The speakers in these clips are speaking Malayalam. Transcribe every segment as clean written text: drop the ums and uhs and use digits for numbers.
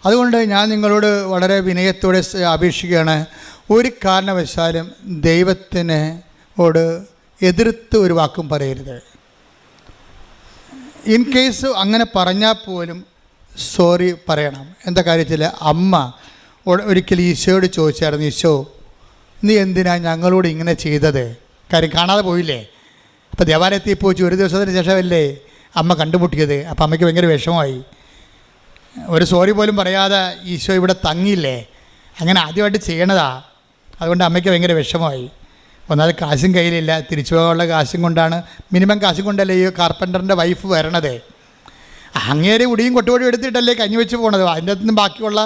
അതുകൊണ്ട് ഞാൻ നിങ്ങളോട് വളരെ വിനയത്തോടെ അപേക്ഷിക്കുകയാണ്, ഒരു കാരണവശാലും ദൈവത്തിനോട് എതിർത്ത് ഒരു വാക്കും പറയരുത്. ഇൻ കേസ് അങ്ങനെ പറഞ്ഞാൽ പോലും സോറി പറയണം. എന്താ കാര്യത്തിൽ അമ്മ ഒരിക്കൽ ഈശോയോട് ചോദിച്ചായിരുന്നു, ഈശോ നീ എന്തിനാ ഞങ്ങളോട് ഇങ്ങനെ ചെയ്തത്? കാര്യം കാണാതെ പോയില്ലേ. അപ്പോൾ ദേവാലയത്തിൽ പോയി ഒരു ദിവസത്തിന് ശേഷമല്ലേ അമ്മ കണ്ടുമുട്ടിയത്. അപ്പോൾ അമ്മയ്ക്ക് ഭയങ്കര വിഷമമായി. ഒരു സോറി പോലും പറയാതെ ഈശോ ഇവിടെ തങ്ങിയില്ലേ. അങ്ങനെ ആദ്യമായിട്ട് ചെയ്യണതാ. അതുകൊണ്ട് അമ്മയ്ക്ക് ഭയങ്കര വിഷമമായി. ഒന്നാമത് കാശും കയ്യിലില്ല, തിരിച്ചു പോകാനുള്ള കാശും കൊണ്ടാണ്, മിനിമം കാശും കൊണ്ടല്ലേ ഈ കാർപ്പൻ്ററിൻ്റെ വൈഫ് വരണത്. അങ്ങേരെ ഉടിയും കൊട്ടുപൊടിയും എടുത്തിട്ടല്ലേ കഞ്ഞി വെച്ച് പോണത്. അതിൻ്റെ അകത്തുനിന്ന് ബാക്കിയുള്ള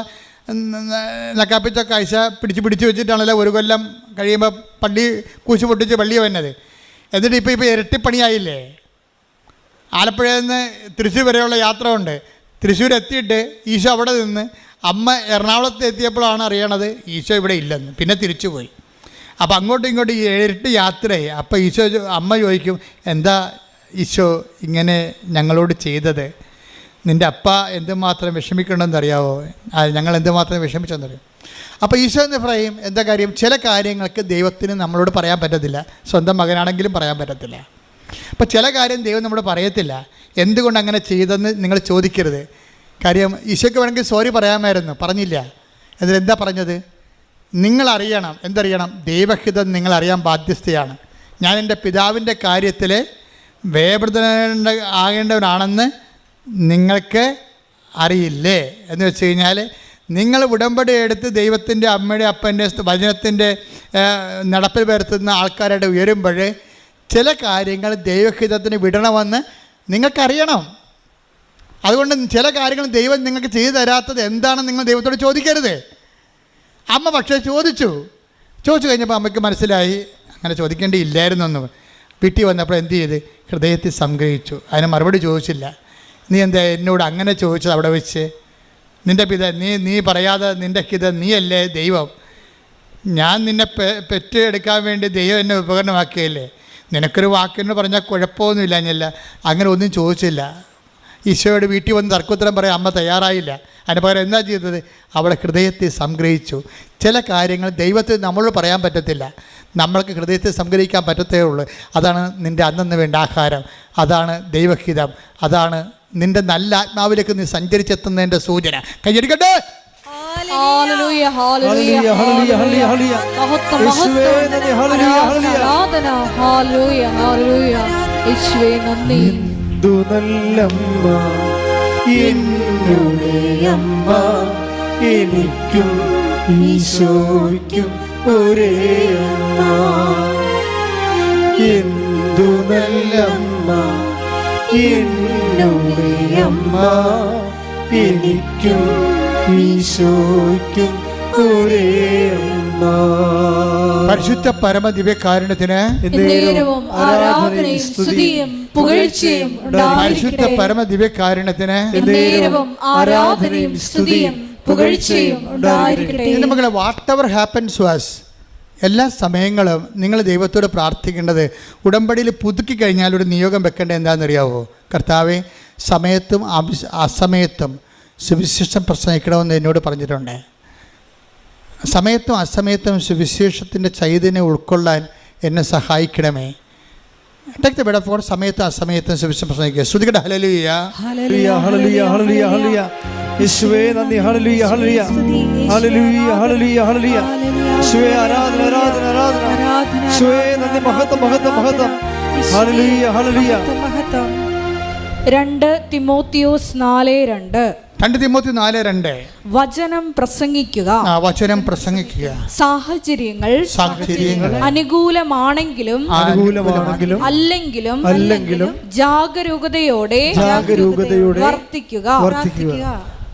നക്കാപ്പിച്ച കാഴ്ച പിടിച്ച് വെച്ചിട്ടാണല്ലോ ഒരു കൊല്ലം കഴിയുമ്പോൾ പള്ളി കൂശി പൊട്ടിച്ച് പള്ളി വന്നത്. എന്നിട്ട് ഇപ്പോൾ ഇരട്ടിപ്പണിയായില്ലേ. ആലപ്പുഴയിൽ നിന്ന് തൃശ്ശൂർ വരെയുള്ള യാത്ര ഉണ്ട്. തൃശ്ശൂർ എത്തിയിട്ട് ഈശോ അവിടെ നിന്ന് അമ്മ എറണാകുളത്ത് എത്തിയപ്പോഴാണ് അറിയണത് ഈശോ ഇവിടെ ഇല്ലെന്ന്. പിന്നെ തിരിച്ചു പോയി. അപ്പോൾ അങ്ങോട്ടും ഇങ്ങോട്ടും ഇരട്ടി യാത്രയായി. അപ്പോൾ ഈശോ അമ്മ ചോദിക്കും, എന്താ ഈശോ ഇങ്ങനെ ഞങ്ങളോട് ചെയ്തത്? നിൻ്റെ അപ്പ എന്തുമാത്രം വിഷമിക്കണമെന്നറിയാവോ? ഞങ്ങൾ എന്തുമാത്രം വിഷമിച്ചെന്നറിയാം. അപ്പോൾ ഈശോ എന്ന് പറയും, എന്താ കാര്യം? ചില കാര്യങ്ങൾക്ക് ദൈവത്തിന് നമ്മളോട് പറയാൻ പറ്റത്തില്ല. സ്വന്തം മകനാണെങ്കിലും പറയാൻ പറ്റത്തില്ല. അപ്പോൾ ചില കാര്യം ദൈവം നമ്മളോട് പറയത്തില്ല. എന്തുകൊണ്ട് അങ്ങനെ ചെയ്തെന്ന് നിങ്ങൾ ചോദിക്കരുത്. കാര്യം ഈശോയ്ക്ക് വേണമെങ്കിൽ സോറി പറയാമായിരുന്നു, പറഞ്ഞില്ല. എന്നിട്ടെന്താ പറഞ്ഞത്? നിങ്ങളറിയണം. എന്തറിയണം? ദൈവഹിതം നിങ്ങളറിയാൻ ബാധ്യസ്ഥയാണ്. ഞാൻ എൻ്റെ പിതാവിൻ്റെ കാര്യത്തിൽ ആകേണ്ടവനാണെന്ന് നിങ്ങൾക്ക് അറിയില്ലേ എന്ന് വെച്ച് കഴിഞ്ഞാൽ, നിങ്ങൾ ഉടമ്പടി എടുത്ത് ദൈവത്തിൻ്റെ അമ്മയുടെ അപ്പൻ്റെ വചനത്തിൻ്റെ നടപ്പിൽ വരുത്തുന്ന ആൾക്കാരായിട്ട് ഉയരുമ്പോൾ ചില കാര്യങ്ങൾ ദൈവഹിതത്തിന് വിടണമെന്ന് നിങ്ങൾക്കറിയണം. അതുകൊണ്ട് ചില കാര്യങ്ങൾ ദൈവം നിങ്ങൾക്ക് ചെയ്തു തരാത്തത് എന്താണെന്ന് നിങ്ങൾ ദൈവത്തോട് ചോദിക്കരുത്. അമ്മ പക്ഷേ ചോദിച്ചു കഴിഞ്ഞപ്പോൾ അമ്മയ്ക്ക് മനസ്സിലായി അങ്ങനെ ചോദിക്കേണ്ടിയില്ലായിരുന്നെന്ന്. വീട്ടിൽ വന്നപ്പോൾ എന്ത് ചെയ്ത്? ഹൃദയത്തിൽ സംഗ്രഹിച്ചു. അതിന് മറുപടി ചോദിച്ചില്ല. നീ എന്താ എന്നോട് അങ്ങനെ ചോദിച്ചത് അവിടെ വെച്ച്? നിൻ്റെ നീ പറയാതെ നിൻ്റെ ഹിതം നീയല്ലേ ദൈവം? ഞാൻ നിന്നെ പെറ്റെടുക്കാൻ വേണ്ടി ദൈവം എന്നെ ഉപകരണമാക്കിയല്ലേ? നിനക്കൊരു വാക്കിന് പറഞ്ഞാൽ കുഴപ്പമൊന്നുമില്ല. ഞാനല്ല അങ്ങനെ ഒന്നും ചോദിച്ചില്ല. ഈശോയോട് വീട്ടിൽ വന്ന് തർക്കുത്തരം പറയാൻ അമ്മ തയ്യാറായില്ല. അതിന് പകരം എന്താ ചെയ്തത്? അവളെ ഹൃദയത്തിൽ സംഗ്രഹിച്ചു. ചില കാര്യങ്ങൾ ദൈവത്തിന് നമ്മളോട് പറയാൻ പറ്റത്തില്ല, നമ്മൾക്ക് ഹൃദയത്തിൽ സംഗ്രഹിക്കാൻ പറ്റത്തേ ഉള്ളൂ. അതാണ് നിൻ്റെ അന്നന്ന് വേണ്ട ആഹാരം, അതാണ് ദൈവഹിതം, അതാണ് നിൻ്റെ നല്ല ആത്മാവിലേക്ക് നീ സഞ്ചരിച്ചെത്തുന്നതിൻ്റെ സൂചന. കൈയടിക്കട്ടെ. എനിക്കും ഈശോയ്ക്കും ഒരേ അമ്മ, എന്തു നല്ലമ്മ എന്നുടെ അമ്മ, എനിക്കും ഈശോയ്ക്കും ഒരേ അമ്മ. പരിശുദ്ധ പരമ ദിവ്യകാരുണ്യത്തിന് പരിശുദ്ധ പരമ ദിവ്യകാരുണ്യത്തിന് മകളെ, whatever happens to us, എല്ലാ സമയങ്ങളും നിങ്ങൾ ദൈവത്തോട് പ്രാർത്ഥിക്കേണ്ടത്, ഉടമ്പടിയിൽ പുതുക്കി കഴിഞ്ഞാൽ ഒരു നിയോഗം വെക്കേണ്ടത് എന്താണെന്നറിയാവോ? കർത്താവെ, സമയത്തും അസമയത്തും സുവിശേഷം പ്രസംഗിക്കണമെന്ന് എന്നോട് പറഞ്ഞിട്ടുണ്ട്. സമയത്തും അസമയത്തും സുവിശേഷത്തിൻ്റെ ചൈതന്യം ഉൾക്കൊള്ളാൻ എന്നെ സഹായിക്കണമേ. ടേക്ക് ദ ബെഡ് ഫോർ സമയത്തും അസമയത്തും സുവിശേഷം പ്രസംഗിക്കുക. ശ്രുതികട hallelujah hallelujah hallelujah hallelujah hallelujah. യേശുവേ നന്ദി. Hallelujah hallelujah hallelujah hallelujah hallelujah. യേശുവേ ആരാധന ആരാധന ആരാധന. യേശുവേ നന്ദി. മഹത്വം മഹത്വം മഹത്വം. Hallelujah hallelujah. 2 തിമോത്തിയോസ് 4:2. 2 തിമോത്തിയോസ് 4:2. വചനം പ്രസംഗിക്കുക. വചനം പ്രസംഗിക്കുക. സാഹചര്യങ്ങൾ അനുകൂലമാണെങ്കിലും അല്ലെങ്കിലും ജാഗരൂകതയോടെ വർത്തിക്കുക.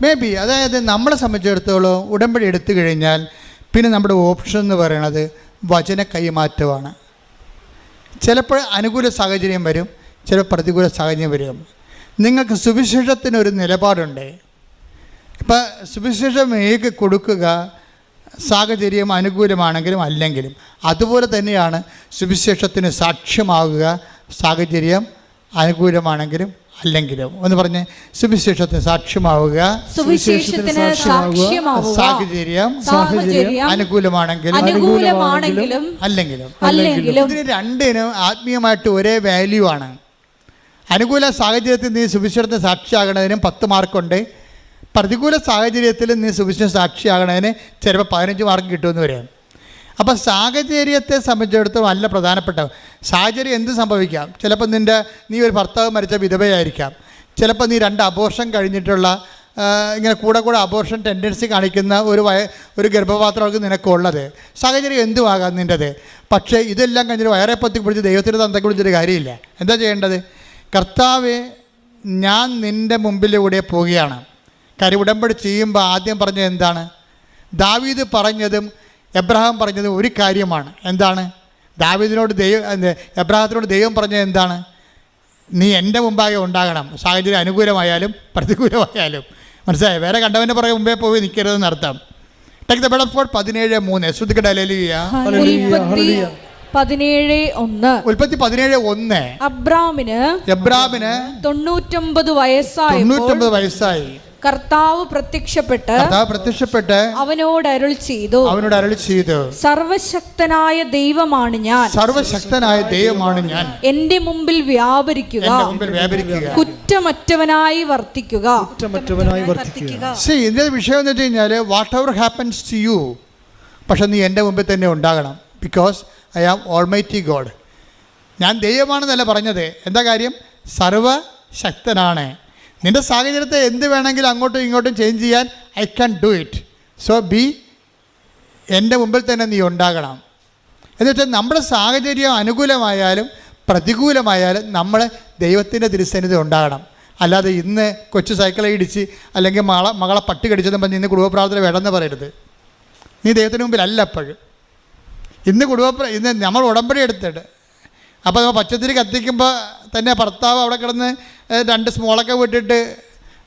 മേ ബി, അതായത് നമ്മളെ സംബന്ധിച്ചിടത്തോളം ഉടമ്പടി എടുത്തു കഴിഞ്ഞാൽ പിന്നെ നമ്മുടെ ഓപ്ഷൻ എന്ന് പറയുന്നത് വചന കൈമാറ്റമാണ്. ചിലപ്പോൾ അനുകൂല സാഹചര്യം വരും, ചിലപ്പോൾ പ്രതികൂല സാഹചര്യം വരും. നിങ്ങൾക്ക് സുവിശേഷത്തിനൊരു നിലപാടുണ്ട്. ഇപ്പം സുവിശേഷം ഏക കൊടുക്കുക, സാഹചര്യം അനുകൂലമാണെങ്കിലും അല്ലെങ്കിലും. അതുപോലെ തന്നെയാണ് സുവിശേഷത്തിന് സാക്ഷ്യമാകുക, സാഹചര്യം അനുകൂലമാണെങ്കിലും അല്ലെങ്കിലും ഒന്ന് പറഞ്ഞ് സുവിശേഷത്തിന് സാക്ഷ്യമാവുക. സുവിശേഷത്തിന് സാക്ഷ്യമാവുക. സാഹചര്യം അനുകൂലമാണെങ്കിലും അല്ലെങ്കിലും ഇതിന് രണ്ടിനും ആത്മീയമായിട്ട് ഒരേ വാല്യൂ ആണ്. അനുകൂല സാഹചര്യത്തിൽ നീ സുവിശേഷത്തിന് സാക്ഷിയാകണതിനും 10 മാർക്കുണ്ട്. പ്രതികൂല സാഹചര്യത്തിൽ നീ സുവിശേഷ സാക്ഷിയാകണതിന് ചിലപ്പോൾ 15 മാർക്ക് കിട്ടുമെന്ന് വരും. അപ്പോൾ സാഹചര്യത്തെ സംബന്ധിച്ചിടത്തോളം നല്ല പ്രധാനപ്പെട്ട സാഹചര്യം എന്ത് സംഭവിക്കാം. ചിലപ്പോൾ നീ ഒരു ഭർത്താവ് മരിച്ച വിധവയായിരിക്കാം. ചിലപ്പോൾ നീ 2 അബോർഷൻ കഴിഞ്ഞിട്ടുള്ള ഇങ്ങനെ കൂടെ അബോർഷൻ ടെൻഡൻസി കാണിക്കുന്ന ഒരു ഗർഭപാത്രമൊക്കെ നിനക്കുള്ളത്. സാഹചര്യം എന്തുമാകാം നിൻ്റെത്. പക്ഷേ ഇതെല്ലാം കഴിഞ്ഞിട്ട് വയറെ പൊത്തി പിടിച്ച് ദൈവത്തിൻ്റെ തന്തയ്ക്ക് വിളിച്ചൊരു കാര്യമില്ല. എന്താ ചെയ്യേണ്ടത്? കർത്താവേ, ഞാൻ നിൻ്റെ മുമ്പിലൂടെ പോവുകയാണ്. കാര്യം ഉടമ്പടി ചെയ്യുമ്പോൾ ആദ്യം പറഞ്ഞത് എന്താണ്? ദാവീദ് പറഞ്ഞതും എബ്രഹാം പറഞ്ഞതും ഒരു കാര്യമാണ്. എന്താണ്? എബ്രഹാത്തിനോട് ദൈവം പറഞ്ഞത് എന്താണ്? നീ എൻ്റെ മുമ്പാകെ ഉണ്ടാകണം, സാഹചര്യം അനുകൂലമായാലും പ്രതികൂലമായാലും. മനസ്സിലായി? വേറെ കണ്ടവൻ്റെ പുറകെ മുമ്പേ പോയി നിൽക്കരുതെന്ന് അർത്ഥം. Take the bed of God 17:3. ശ്രുതിക്കട്ടെ ഹല്ലേലൂയ. ഉൽപ്പത്തി 17:1. അബ്രാമിന് 99 വയസ്സായി കർത്താവ് പ്രത്യക്ഷപ്പെട്ട് അവനോട് അരുളി ചെയ്തു, സർവശക്തനായ ദൈവമാണ് ഞാൻ, എന്റെ മുമ്പിൽ വ്യാപരിക്കുക, കുറ്റമറ്റവനായി വർത്തിക്കുക. ഇതിന്റെ വിഷയം എന്ന് വെച്ച് കഴിഞ്ഞാൽ whatever happens to you, പക്ഷെ നീ എൻ്റെ മുമ്പിൽ തന്നെ ഉണ്ടാകണം. Because I am almighty God. ഞാൻ ദൈവമാണെന്നല്ല പറഞ്ഞത്. എന്താ കാര്യം? സർവശക്തനാണ്. നിൻ്റെ സാഹചര്യത്തെ എന്ത് വേണമെങ്കിലും അങ്ങോട്ടും ഇങ്ങോട്ടും ചേഞ്ച് ചെയ്യാൻ I can do it. So എൻ്റെ മുമ്പിൽ തന്നെ നീ ഉണ്ടാകണം. എന്ന് വെച്ചാൽ നമ്മുടെ സാഹചര്യം അനുകൂലമായാലും പ്രതികൂലമായാലും നമ്മൾ ദൈവത്തിൻ്റെ തിരുസന്നിധി ഉണ്ടാകണം. അല്ലാതെ ഇന്ന് കൊച്ചു സൈക്കിളെ ഇടിച്ച് അല്ലെങ്കിൽ മകളെ പട്ടി കടിച്ചെന്ന് പറഞ്ഞ് ഇന്ന് കുടുംബപ്രാർത്ഥന വേണമെന്ന് പറയരുത്. നീ ദൈവത്തിന് മുമ്പിലല്ല അപ്പോഴും. ഇന്ന് നമ്മൾ ഉടമ്പടി എടുത്തിട്ട് അപ്പോൾ നമ്മൾ പച്ചത്തിരി കത്തിക്കുമ്പോൾ തന്നെ ഭർത്താവ് അവിടെ കിടന്ന് 2 സ്മോളൊക്കെ വിട്ടിട്ട്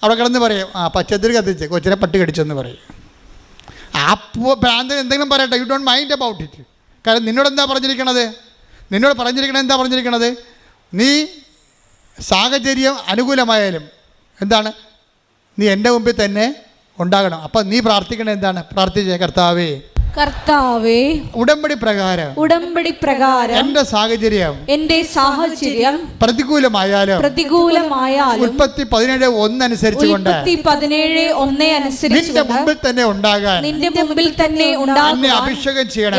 അവിടെ കിടന്ന് പറയും, പച്ചത്തിരി കത്തിച്ച് കൊച്ചിനെ പട്ടി കടിച്ചെന്ന് പറയും. ആ ഭ്രാന്തൻ എന്തെങ്കിലും പറയട്ടെ, you don't mind about it. കാരണം നിന്നോട് എന്താ പറഞ്ഞിരിക്കണത്? നീ സാഹചര്യം അനുകൂലമായാലും എന്താണ്? നീ എൻ്റെ മുമ്പിൽ തന്നെ ഉണ്ടാകണം. അപ്പം നീ പ്രാർത്ഥിക്കണത് എന്താണ്? പ്രാർത്ഥിച്ചേ, കർത്താവേ, ഉടമ്പടി പ്രകാരം എന്റെ സാഹചര്യം പ്രതികൂലമായാലും ഉൽപ്പത്തി 17:1 അനുസരിച്ചുകൊണ്ട് നിന്റെ മുമ്പിൽ തന്നെ ഉണ്ടാകാൻ എന്നെ അഭിഷേകം ചെയ്യണം.